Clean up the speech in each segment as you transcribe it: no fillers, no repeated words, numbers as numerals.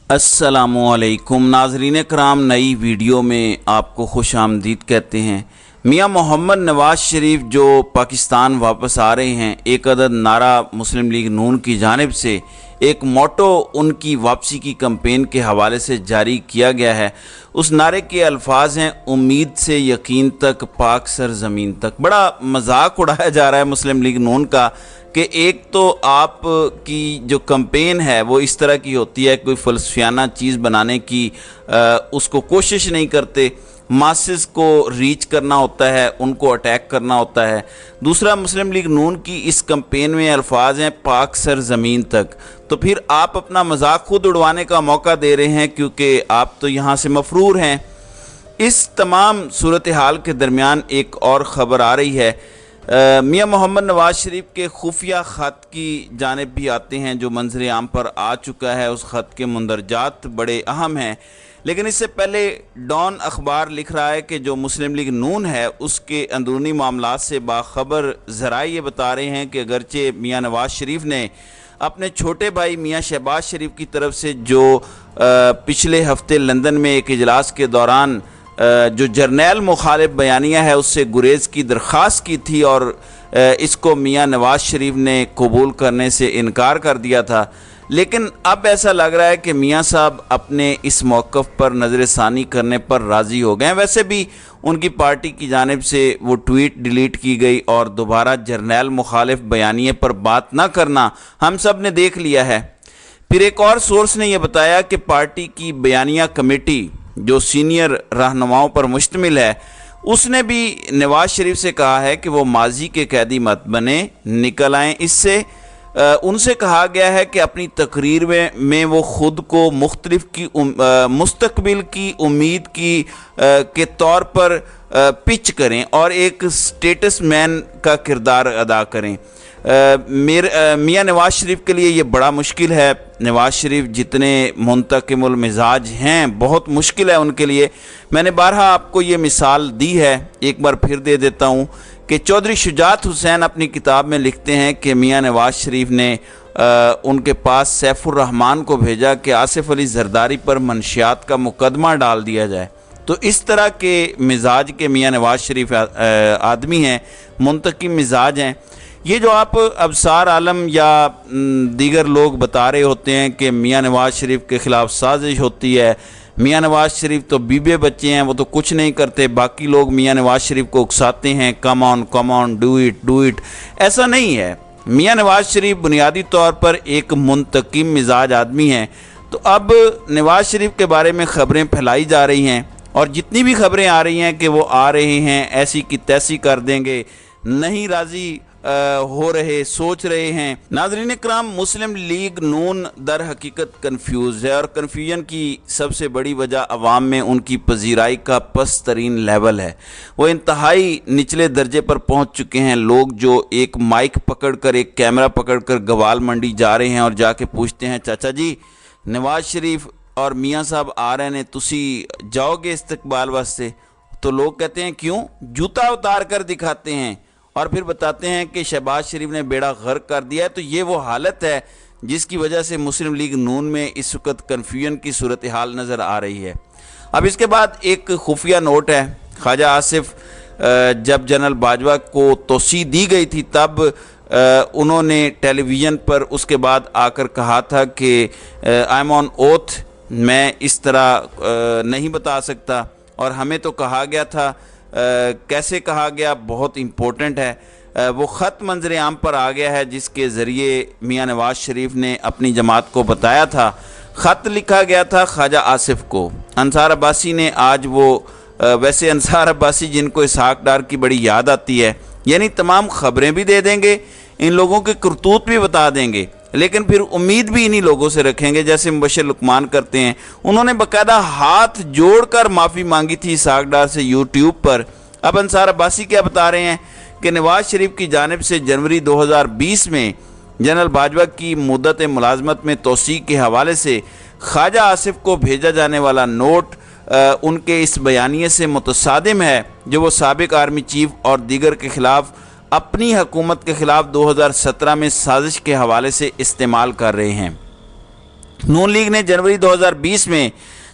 अस्सलामुअलैकुम नाज़रीन कराम, नई वीडियो में आपको खुश आमदीद कहते हैं। मियाँ मोहम्मद नवाज़ शरीफ जो पाकिस्तान वापस आ रहे हैं, एक अदद नारा मुस्लिम लीग नून की जानिब से, एक मोटो उनकी वापसी की कैंपेन के हवाले से जारी किया गया है। उस नारे के अल्फाज हैं, उम्मीद से यकीन तक, पाक सरजमीन तक। बड़ा मजाक उड़ाया जा रहा है मुस्लिम लीग नून का कि एक तो आप की जो कैंपेन है वो इस तरह की होती है, कोई फ़लसफियाना चीज़ बनाने की उसको कोशिश नहीं करते, मासेस को रीच करना होता है, उनको अटैक करना होता है। दूसरा, मुस्लिम लीग नून की इस कैंपेन में अल्फाज हैं पाक सरजमीन तक। तो फिर आप अपना मजाक खुद उड़वाने का मौका दे रहे हैं, क्योंकि आप तो यहाँ से मफरूर हैं। इस तमाम सूरत हाल के दरमियान एक और ख़बर आ रही है, मियाँ मोहम्मद नवाज़ शरीफ के खुफिया ख़त की जानिब भी आते हैं जो मंजर आम पर आ चुका है। उस ख़त के मंदरजात बड़े अहम हैं, लेकिन इससे पहले डॉन अखबार लिख रहा है कि जो मुस्लिम लीग नून है उसके अंदरूनी मामलात से बाखबर ज़राए ये बता रहे हैं कि अगरचे मियाँ नवाज़ शरीफ ने अपने छोटे भाई मियाँ शहबाज शरीफ की तरफ से जो पिछले हफ्ते लंदन में एक इजलास के दौरान जो जर्नैल मुखालिफ बयानिया है उससे गुरेज की दरख्वास्त की थी और इसको मियाँ नवाज़ शरीफ ने कबूल करने से इनकार कर दिया था, लेकिन अब ऐसा लग रहा है कि मियाँ साहब अपने इस मौक़िफ़ पर नज़र सानी करने पर राज़ी हो गए। वैसे भी उनकी पार्टी की जानिब से वो ट्वीट डिलीट की गई और दोबारा जर्नैल मुखालिफ बयानिए पर बात ना करना हम सब ने देख लिया है। फिर एक और सोर्स ने यह बताया कि पार्टी की बयानिया कमेटी जो सीनियर रहनुमाओं पर मुश्तमिल है, उसने भी नवाज़ शरीफ से कहा है कि वो माजी के कैदी मत बने, निकल आएँ इससे। उनसे कहा गया है कि अपनी तकरीर में वो ख़ुद को मुख्तलिफ की मुस्तकबिल की उम्मीद की के तौर पर पिच करें और एक स्टेटस मैन का किरदार अदा करें। मियाँ नवाज़ शरीफ के लिए ये बड़ा मुश्किल है। नवाज़ शरीफ जितने मुंतकिमुल मिजाज हैं, बहुत मुश्किल है उनके लिए। मैंने बारहा आपको ये मिसाल दी है, एक बार फिर दे देता हूँ कि चौधरी शुजात हुसैन अपनी किताब में लिखते हैं कि मियाँ नवाज़ शरीफ ने उनके पास सैफुर रहमान को भेजा कि आसिफ अली जरदारी पर मंशियात का मुकदमा डाल दिया जाए। तो इस तरह के मिजाज के मियाँ नवाज़ शरीफ आदमी हैं, मुंतकिम मिजाज हैं। ये जो आप अबसार आलम या दीगर लोग बता रहे होते हैं कि मियाँ नवाज़ शरीफ के ख़िलाफ़ साजिश होती है, मियाँ नवाज़ शरीफ तो बीबे बच्चे हैं, वो तो कुछ नहीं करते, बाकी लोग मियाँ नवाज़ शरीफ को उकसाते हैं, कम ऑन डू इट, ऐसा नहीं है। मियाँ नवाज़ शरीफ बुनियादी तौर पर एक मुंतकिम मिजाज आदमी हैं। तो अब नवाज़ शरीफ के बारे में ख़बरें फैलाई जा रही हैं और जितनी भी ख़बरें आ रही हैं कि वो आ रहे हैं, ऐसी की तैसी कर देंगे, नहीं राज़ी हो रहे, सोच रहे हैं। नाज़रीन इकराम, मुस्लिम लीग नून दर हकीकत कन्फ्यूज़ है और कन्फ्यूजन की सबसे बड़ी वजह अवाम में उनकी पजीराई का पस्त तरीन लेवल है। वो इंतहाई निचले दर्जे पर पहुंच चुके हैं। लोग जो एक माइक पकड़कर, एक कैमरा पकड़कर गवाल मंडी जा रहे हैं और जाके पूछते हैं, चाचा जी नवाज़ शरीफ और मियाँ साहब आ रहे हैं, तुसी जाओगे इस्तकबाल वास्ते? तो लोग कहते हैं क्यों? जूता उतार कर दिखाते हैं और फिर बताते हैं कि शहबाज शरीफ ने बेड़ा गर्क कर दिया है। तो ये वो हालत है जिसकी वजह से मुस्लिम लीग नून में इस वक्त कन्फ्यूजन की सूरत हाल नज़र आ रही है। अब इसके बाद एक खुफिया नोट है, ख्वाजा आसिफ जब जनरल बाजवा को तोसी दी गई थी तब उन्होंने टेलीविज़न पर उसके बाद आकर कहा था कि आई एम ऑन ओथ, मैं इस तरह नहीं बता सकता। और हमें तो कहा गया था, कैसे कहा गया बहुत इम्पोर्टेंट है। वो ख़त मंजर आम पर आ गया है जिसके ज़रिए मियाँ नवाज़ शरीफ ने अपनी जमात को बताया था। ख़त लिखा गया था ख्वाजा आसिफ को। अंसार अब्बासी ने आज वो वैसे अंसार अब्बासी जिनको इसहाक डार की बड़ी याद आती है, यानी तमाम ख़बरें भी दे देंगे, इन लोगों के करतूत भी बता देंगे, लेकिन फिर उम्मीद भी इन्हीं लोगों से रखेंगे जैसे मुबशर लुकमान करते हैं। उन्होंने बाकायदा हाथ जोड़कर माफ़ी मांगी थी इसहाक डार से यूट्यूब पर। अब अंसार अब्बासी क्या बता रहे हैं कि नवाज़ शरीफ की जानिब से जनवरी 2020 में जनरल बाजवा की मुद्दत मुलाजमत में तोसी के हवाले से ख्वाजा आसिफ को भेजा जाने वाला नोट उनके इस बयानिए से मुतसादिम है जो वो साबिक आर्मी चीफ और दीगर के ख़िलाफ़ अपनी हुकूमत के ख़िलाफ़ 2017 में साजिश के हवाले से इस्तेमाल कर रहे हैं। نون لیگ نے جنوری 2020 میں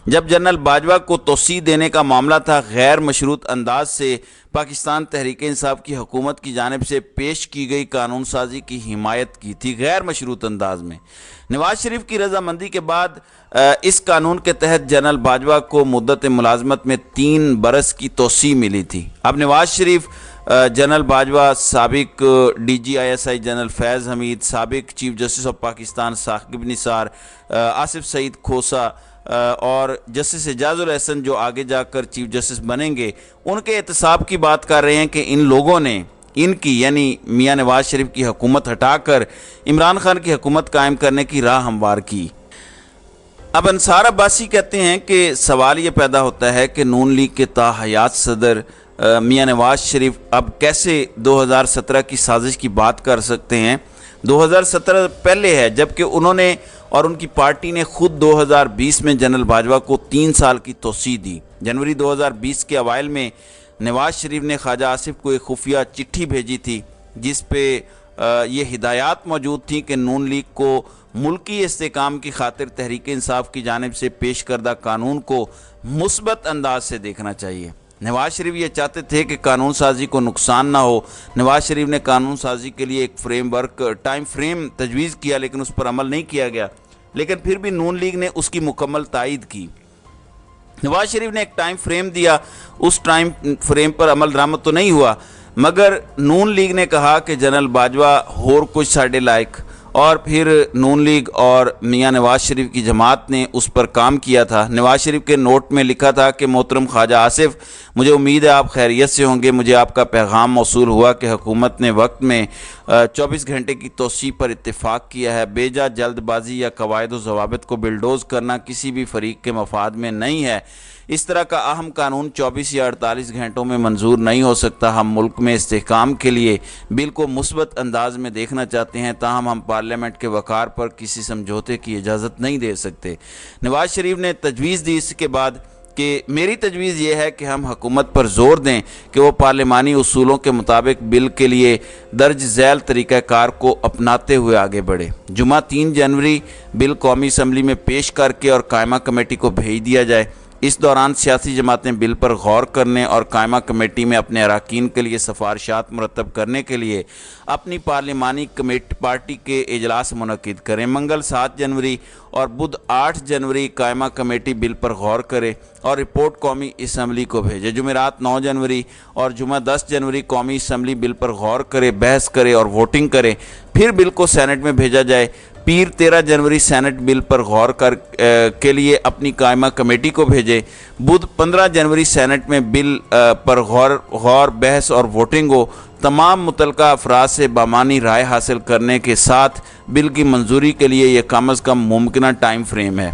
جب جنرل باجوہ کو توسیع دینے کا معاملہ تھا، غیر مشروط انداز سے پاکستان تحریک انصاف کی حکومت کی جانب سے پیش کی گئی قانون سازی کی حمایت کی تھی، غیر مشروط انداز میں۔ نواز شریف کی رضامندی کے بعد اس قانون کے تحت جنرل باجوہ کو مدت ملازمت میں 3 برس کی توسیع ملی تھی۔ اب نواز شریف، جنرل باجوہ، سابق D G I S I general Faiz Hameed, سابق chief justice of Pakistan Saqib Nisar, Asif Saeed Khosa اور جسٹس اعجاز الحسن جو آگے جا کر چیف جسٹس بنیں گے، ان کے احتساب کی بات کر رہے ہیں کہ ان لوگوں نے ان کی یعنی میاں نواز شریف کی حکومت ہٹا کر عمران خان کی حکومت قائم کرنے کی راہ ہموار کی۔ اب انصار عباسی کہتے ہیں کہ سوال یہ پیدا ہوتا ہے کہ نون لیگ کے تاحیات صدر میاں نواز شریف اب کیسے 2017 کی سازش کی بات کر سکتے ہیں؟ 2017 پہلے ہے، جبکہ انہوں نے اور ان کی پارٹی نے خود 2020 میں جنرل باجوہ کو 3 سال کی توسیع دی۔ جنوری 2020 کے اوائل میں نواز شریف نے خواجہ آصف کو ایک خفیہ چٹھی بھیجی تھی جس پہ یہ ہدایات موجود تھیں کہ نون لیگ کو ملکی استحکام کی خاطر تحریک انصاف کی جانب سے پیش کردہ قانون کو مثبت انداز سے دیکھنا چاہیے۔ نواز شریف یہ چاہتے تھے کہ قانون سازی کو نقصان نہ ہو۔ نواز شریف نے قانون سازی کے لیے ایک فریم ورک ٹائم فریم تجویز کیا، لیکن اس پر عمل نہیں کیا گیا، لیکن پھر بھی نون لیگ نے اس کی مکمل تائید کی۔ نواز شریف نے ایک ٹائم فریم دیا، اس ٹائم فریم پر عمل درآمد تو نہیں ہوا، مگر نون لیگ نے کہا کہ جنرل باجوہ ہور کچھ ساڈے لائق، اور پھر نون لیگ اور میاں نواز شریف کی جماعت نے اس پر کام کیا تھا۔ نواز شریف کے نوٹ میں لکھا تھا کہ محترم خواجہ آصف، مجھے امید ہے آپ خیریت سے ہوں گے۔ مجھے آپ کا پیغام موصول ہوا کہ حکومت نے وقت میں 24 گھنٹے کی توسیع پر اتفاق کیا ہے۔ بیجا جلد بازی یا قواعد و ضوابط کو بلڈوز کرنا کسی بھی فریق کے مفاد میں نہیں ہے۔ اس طرح کا اہم قانون 24 یا 48 گھنٹوں میں منظور نہیں ہو سکتا۔ ہم ملک میں استحکام کے لیے بل کو مثبت انداز میں دیکھنا چاہتے ہیں، تاہم ہم پارلیمنٹ کے وقار پر کسی سمجھوتے کی اجازت نہیں دے سکتے۔ نواز شریف نے تجویز دی اس کے بعد کہ میری تجویز یہ ہے کہ ہم حکومت پر زور دیں کہ وہ پارلیمانی اصولوں کے مطابق بل کے لیے درج ذیل طریقہ کار کو اپناتے ہوئے آگے بڑھے۔ جمعہ 3 جنوری بل قومی اسمبلی میں پیش کر کے اور قائمہ کمیٹی کو بھیج دیا جائے۔ اس دوران سیاسی جماعتیں بل پر غور کرنے اور قائمہ کمیٹی میں اپنے اراکین کے لیے سفارشات مرتب کرنے کے لیے اپنی پارلیمانی پارٹی کے اجلاس منعقد کریں۔ منگل 7 جنوری اور بدھ 8 جنوری قائمہ کمیٹی بل پر غور کرے اور رپورٹ قومی اسمبلی کو بھیجے۔ جمعرات 9 جنوری اور جمعہ 10 جنوری قومی اسمبلی بل پر غور کرے، بحث کرے اور ووٹنگ کرے، پھر بل کو سینٹ میں بھیجا جائے۔ پیر 13 جنوری سینٹ بل پر غور کے لیے اپنی قائمہ کمیٹی کو بھیجے۔ بدھ 15 جنوری سینٹ میں بل پر غور، بحث اور ووٹنگ ہو۔ تمام متعلقہ افراد سے بامانی رائے حاصل کرنے کے ساتھ بل کی منظوری کے لیے یہ کم از کم ممکنہ ٹائم فریم ہے۔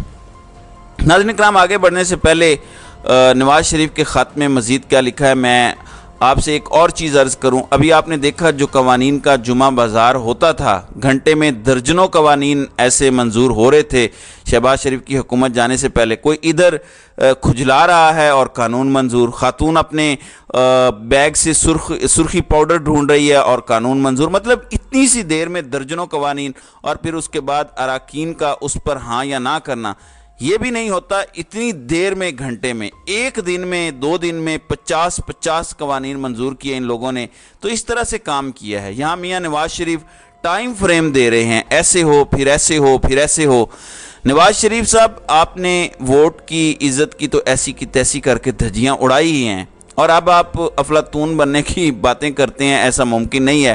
ناظرین کرام، آگے بڑھنے سے پہلے نواز شریف کے خط میں مزید کیا لکھا ہے، میں آپ سے ایک اور چیز عرض کروں۔ ابھی آپ نے دیکھا جو قوانین کا جمعہ بازار ہوتا تھا، گھنٹے میں درجنوں قوانین ایسے منظور ہو رہے تھے شہباز شریف کی حکومت جانے سے پہلے۔ کوئی ادھر کھجلا رہا ہے اور قانون منظور، خاتون اپنے بیگ سے سرخی پاؤڈر ڈھونڈ رہی ہے اور قانون منظور، مطلب اتنی سی دیر میں درجنوں قوانین، اور پھر اس کے بعد اراکین کا اس پر ہاں یا نہ کرنا، یہ بھی نہیں ہوتا۔ اتنی دیر میں، گھنٹے میں، ایک دن میں، 2 دن میں 50 قوانین منظور کیے ان لوگوں نے، تو اس طرح سے کام کیا ہے۔ یہاں میاں نواز شریف ٹائم فریم دے رہے ہیں، ایسے ہو پھر ایسے ہو پھر ایسے ہو۔ نواز شریف صاحب، آپ نے ووٹ کی عزت کی تو ایسی کی تیسی کر کے دھجیاں اڑائی ہی ہیں، اور اب آپ افلاطون بننے کی باتیں کرتے ہیں، ایسا ممکن نہیں ہے۔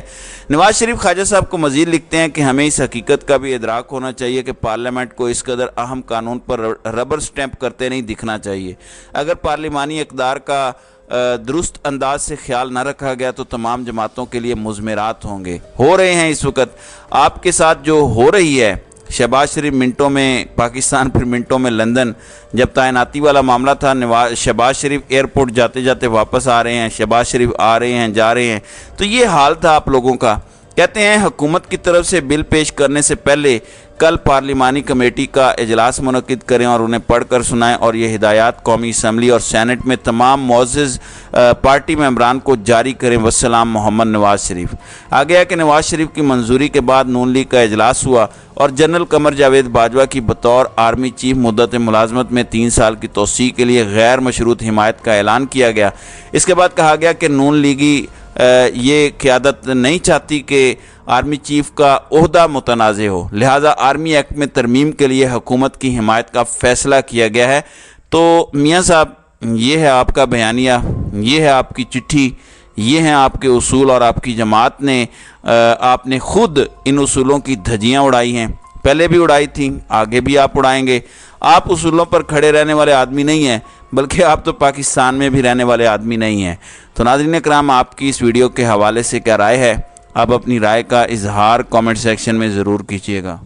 نواز شریف خواجہ صاحب کو مزید لکھتے ہیں کہ ہمیں اس حقیقت کا بھی ادراک ہونا چاہیے کہ پارلیمنٹ کو اس قدر اہم قانون پر ربر سٹیمپ کرتے نہیں دکھنا چاہیے۔ اگر پارلیمانی اقدار کا درست انداز سے خیال نہ رکھا گیا تو تمام جماعتوں کے لیے مضمرات ہوں گے، ہو رہے ہیں اس وقت آپ کے ساتھ جو ہو رہی ہے۔ شہباز شریف منٹوں میں پاکستان، پھر منٹوں میں لندن۔ جب تعیناتی والا معاملہ تھا، شہباز شریف ایئرپورٹ جاتے جاتے واپس آ رہے ہیں، شہباز شریف آ رہے ہیں، جا رہے ہیں، تو یہ حال تھا آپ لوگوں کا۔ کہتے ہیں حکومت کی طرف سے بل پیش کرنے سے پہلے कल पार्लिमानी कमेटी का इजलास मुनक्किद करें और उन्हें पढ़ कर सुनाएं और ये हिदायत कौमी असम्बली और सैनेट में तमाम मुअज़्ज़ज़ पार्टी मेंबरान को जारी करें। वस्सलाम मोहम्मद नवाज़ शरीफ। आगे है कि नवाज़ शरीफ की मंजूरी के बाद नून लीग का इजलास हुआ और जनरल कमर जावेद बाजवा की बतौर आर्मी चीफ मुद्दत मुलाजमत में 3 साल की तोसी के लिए गैर मशरूत हिमायत का ऐलान किया गया। इसके बाद कहा गया कि नून लीगी ये क़यादत नहीं चाहती कि आर्मी चीफ का ओहदा मुतनाज़ हो, लिहाजा आर्मी एक्ट में तरमीम के लिए हुकूमत की हिमायत का फ़ैसला किया गया है। तो मियाँ साहब, ये है आपका बयानिया, ये है आपकी चिट्ठी, ये हैं आपके उसूल और आपकी जमात ने आपने ख़ुद इन उसूलों की धज्जियाँ उड़ाई हैं, पहले भी उड़ाई थी, आगे भी आप उड़ाएंगे। आप उसूलों पर खड़े रहने वाले आदमी नहीं हैं, बल्कि आप तो पाकिस्तान में भी रहने वाले आदमी नहीं हैं। तो नाज़रीन कराम, आपकी इस वीडियो के हवाले से क्या राय है? आप अपनी राय का इजहार कमेंट सेक्शन में ज़रूर कीजिएगा।